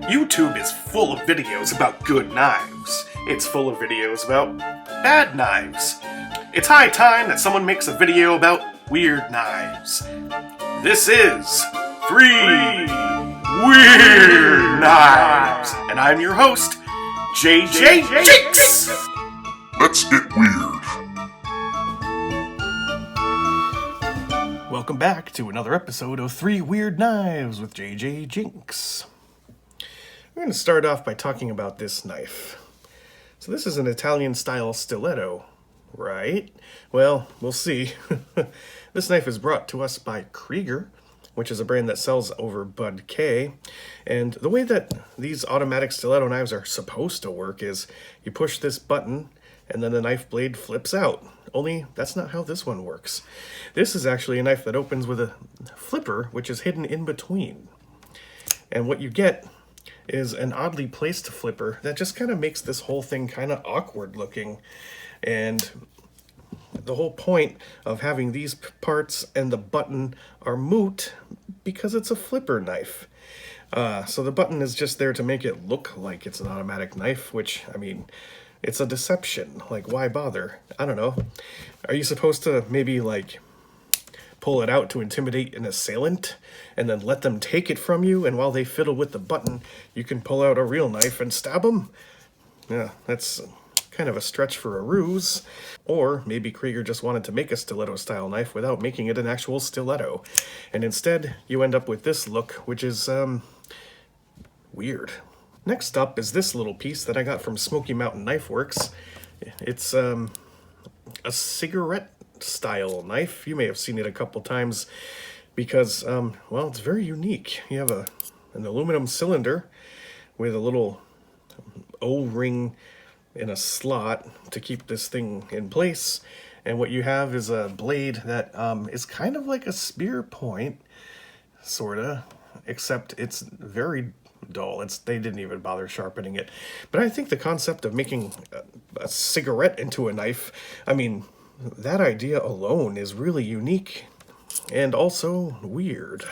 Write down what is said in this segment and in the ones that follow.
YouTube is full of videos about good knives. It's full of videos about bad knives. It's high time that someone makes a video about weird knives. This is 3 Weird Knives, and I'm your host, JJJinks. Let's get weird. Welcome back to another episode of 3 Weird Knives with JJJinks. We're going to start off by talking about this knife. So this is an Italian-style stiletto, right? Well, we'll see. This knife is brought to us by Krieger, which is a brand that sells over Bud K. And the way that these automatic stiletto knives are supposed to work is you push this button and then the knife blade flips out. Only that's not how this one works. This is actually a knife that opens with a flipper, which is hidden in between. And what you get is an oddly placed flipper that just kind of makes this whole thing kind of awkward looking. And the whole point of having these parts and the button are moot because it's a flipper knife. So the button is just there to make it look like it's an automatic knife, which, I mean, it's a deception. Like, why bother? I don't know. Are you supposed to maybe, like, pull it out to intimidate an assailant and then let them take it from you, and while they fiddle with the button, you can pull out a real knife and stab them? Yeah, that's kind of a stretch for a ruse. Or maybe Krieger just wanted to make a stiletto-style knife without making it an actual stiletto. And instead, you end up with this look, which is, weird. Next up is this little piece that I got from Smoky Mountain Knife Works. It's a cigarette-style knife. You may have seen it a couple times because, well, it's very unique. You have an aluminum cylinder with a little O-ring in a slot to keep this thing in place. And what you have is a blade that is kind of like a spear point, sorta, except it's very dull. They didn't even bother sharpening it. But I think the concept of making a cigarette into a knife, I mean, that idea alone is really unique and also weird.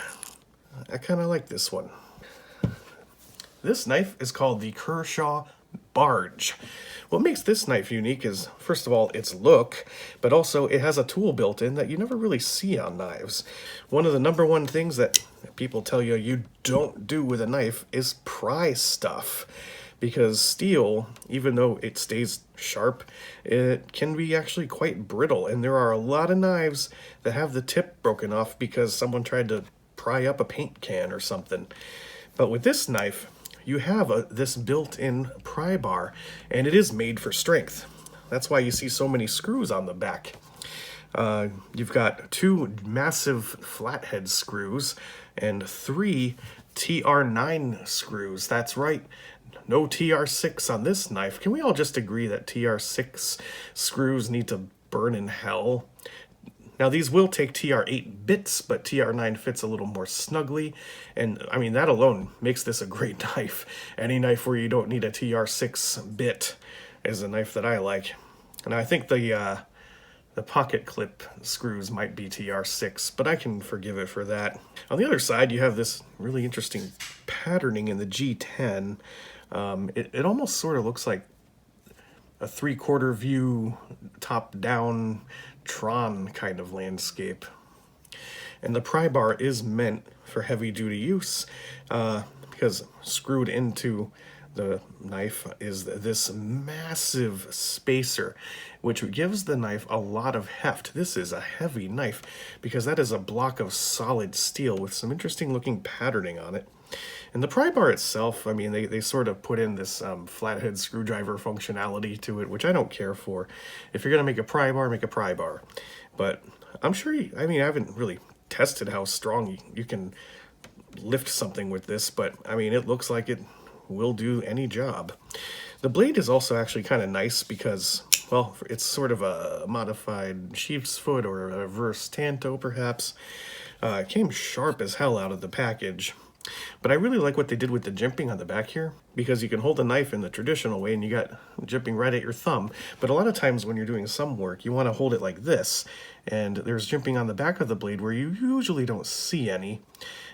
I kind of like this one. This knife is called the Kershaw Barge. What makes this knife unique is, first of all, its look, but also it has a tool built in that you never really see on knives. One of the number one things that people tell you you don't do with a knife is pry stuff. Because steel, even though it stays sharp, it can be actually quite brittle. And there are a lot of knives that have the tip broken off because someone tried to pry up a paint can or something. But with this knife, you have this built-in pry bar, and it is made for strength. That's why you see so many screws on the back. You've got 2 massive flathead screws and 3 TR9 screws. That's right, no TR6 on this knife. Can we all just agree that TR6 screws need to burn in hell? Now, these will take TR8 bits, but TR9 fits a little more snugly. And, I mean, that alone makes this a great knife. Any knife where you don't need a TR6 bit is a knife that I like. And I think the pocket clip screws might be TR6, but I can forgive it for that. On the other side, you have this really interesting patterning in the G10. It almost sort of looks like a 3/4 view, top-down Tron kind of landscape. And the pry bar is meant for heavy-duty use because screwed into the knife is this massive spacer, which gives the knife a lot of heft. This is a heavy knife because that is a block of solid steel with some interesting looking patterning on it. And the pry bar itself, I mean, they sort of put in this flathead screwdriver functionality to it, which I don't care for. If you're going to make a pry bar, make a pry bar. But I'm sure, I mean, I haven't really tested how strong you can lift something with this, but I mean, it looks like it will do any job. The blade is also actually kind of nice because, well, it's sort of a modified sheep's foot or a reverse tanto, perhaps. It came sharp as hell out of the package. But I really like what they did with the jimping on the back here, because you can hold a knife in the traditional way and you got jimping right at your thumb. But a lot of times when you're doing some work, you want to hold it like this. And there's jimping on the back of the blade where you usually don't see any.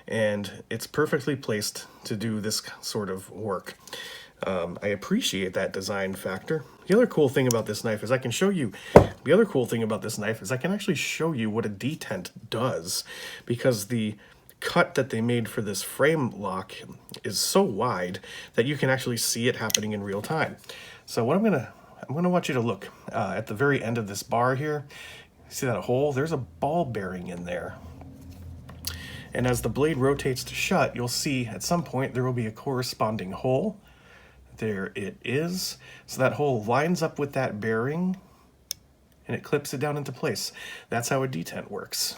And it's perfectly placed to do this sort of work. I appreciate that design factor. The other cool thing about this knife is I can show you, the other cool thing about this knife is I can actually show you what a detent does, because the cut that they made for this frame lock is so wide that you can actually see it happening in real time. So what I'm gonna want you to look at the very end of this bar here. See that hole? There's a ball bearing in there. And as the blade rotates to shut, you'll see at some point there will be a corresponding hole. There it is. So that hole lines up with that bearing and it clips it down into place. That's how a detent works.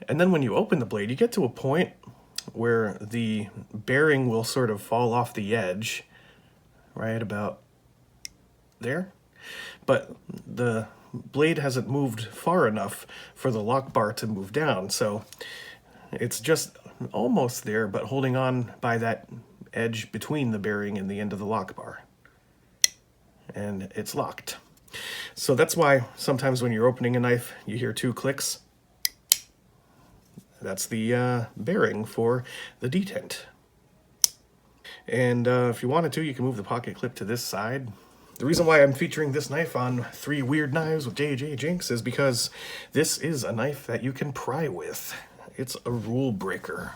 And then when you open the blade, you get to a point where the bearing will sort of fall off the edge, right about there. But the blade hasn't moved far enough for the lock bar to move down. So it's just almost there, but holding on by that edge between the bearing and the end of the lock bar. And it's locked. So that's why sometimes when you're opening a knife, you hear 2 clicks. That's the bearing for the detent. And if you wanted to, you can move the pocket clip to this side. The reason why I'm featuring this knife on 3 Weird Knives with JJJinks is because this is a knife that you can pry with. It's a rule breaker.